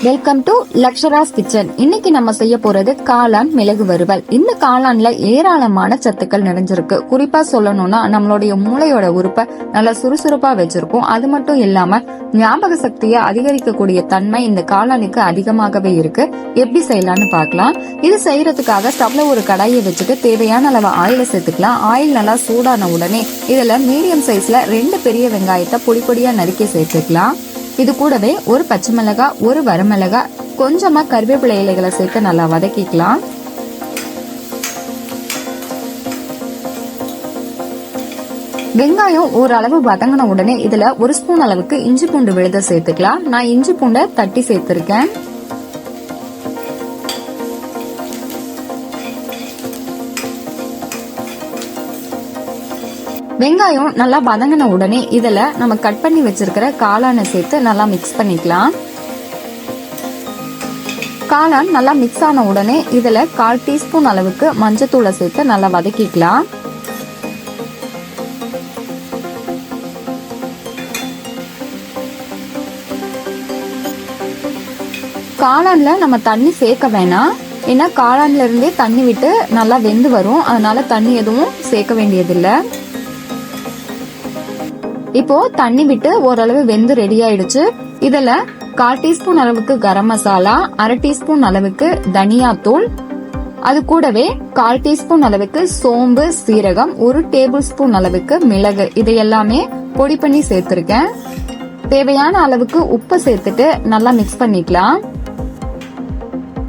Welcome to லக்ஷராஸ் kitchen. இன்னைக்கு நம்ம செய்ய போறது காளான் மிளகு வறுவல். இந்த காளான்ல ஏராளமான சத்துக்கள் நிறைஞ்சிருக்கு. குறிப்பா சொல்லணும்னா நம்மளுடைய மூளையோட உறுப்பை நல்லா சுறுசுறுப்பா வச்சிருக்கும். அது மட்டும் இல்லாம ஞாபக சக்தியை அதிகரிக்கக்கூடிய தன்மை இந்த காளானுக்கு அதிகமாகவே இருக்கு. எப்படி செய்யலாம்னு பார்க்கலாம். இது செய்யறதுக்காக ஸ்டவ்ல ஒரு கடாயை வச்சுட்டு தேவையான அளவு ஆயில சேர்த்துக்கலாம். ஆயில் நல்லா சூடான உடனே இதுல மீடியம் சைஸ்ல 2 பெரிய வெங்காயத்தை பொடி பொடியா நறுக்கி சேர்த்துக்கலாம். இது கூடவே ஒரு பச்சை மிளகாய், ஒரு வரமிளகாய், கொஞ்சமா கருவேப்பிலை இலைகளை சேர்த்து நல்லா வதக்கிக்கலாம். வெங்காயம் ஓரளவு வதங்கின உடனே இதுல 1 ஸ்பூன் அளவுக்கு இஞ்சி பூண்டு விழுத சேர்த்துக்கலாம். நான் இஞ்சி பூண்டை தட்டி சேர்த்திருக்கேன். வெங்காயம் நல்லா வதங்கின உடனே இதுல நம்ம கட் பண்ணி வச்சிருக்கிற காளானை சேர்த்து நல்லா மிக்ஸ் பண்ணிக்கலாம். காளான் நல்லா மிக்ஸ் ஆன உடனே இதுல 1/4 டீஸ்பூன் அளவுக்கு மஞ்சத்தூளை சேர்த்து நல்லா வதக்கிக்கலாம். காளான்ல நம்ம தண்ணி சேர்க்க வேணாம். ஏன்னா காளான்ல இருந்தே தண்ணி விட்டு நல்லா வெந்து வரும். அதனால தண்ணி எதுவும் சேர்க்க வேண்டியதில்லை. இப்போ தண்ணி விட்டு ஓரளவு வெந்து ரெடி ஆயிடுச்சு. இதுல 1/4 டீஸ்பூன் அளவுக்கு கரம் மசாலா, 1/2 டீஸ்பூன் அளவுக்கு தனியா தூள், அது கூடவே 1/4 டீஸ்பூன் அளவுக்கு சோம்பு, சீரகம், 1 டேபிள் ஸ்பூன் அளவுக்கு மிளகு, இது எல்லாமே பொடி பண்ணி சேர்த்திருக்கேன். தேவையான அளவுக்கு உப்பு சேர்த்துட்டு நல்லா மிக்ஸ் பண்ணிக்கலாம்.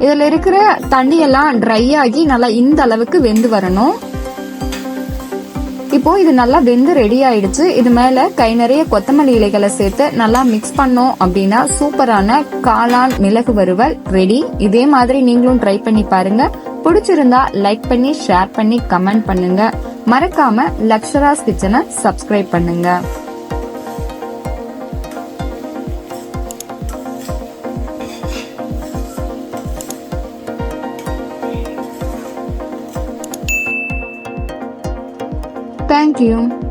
இதுல இருக்கிற தண்ணி எல்லாம் ட்ரை ஆகி நல்லா இந்த அளவுக்கு வெந்து வரணும். இப்போ இது நல்லா வெந்து ரெடி ஆயிடுச்சு. இது மேல கை நிறைய கொத்தமல்லி இலைகளை சேர்த்து நல்லா மிக்ஸ் பண்ணோம் அப்படின்னா சூப்பரான காளான் மிளகு வறுவல் ரெடி. இதே மாதிரி நீங்களும் ட்ரை பண்ணி பாருங்க. பிடிச்சிருந்தா லைக் பண்ணி, ஷேர் பண்ணி, கமெண்ட் பண்ணுங்க. மறக்காம லக்ஷராஸ் கிச்சனை சப்ஸ்கிரைப் பண்ணுங்க. Thank you.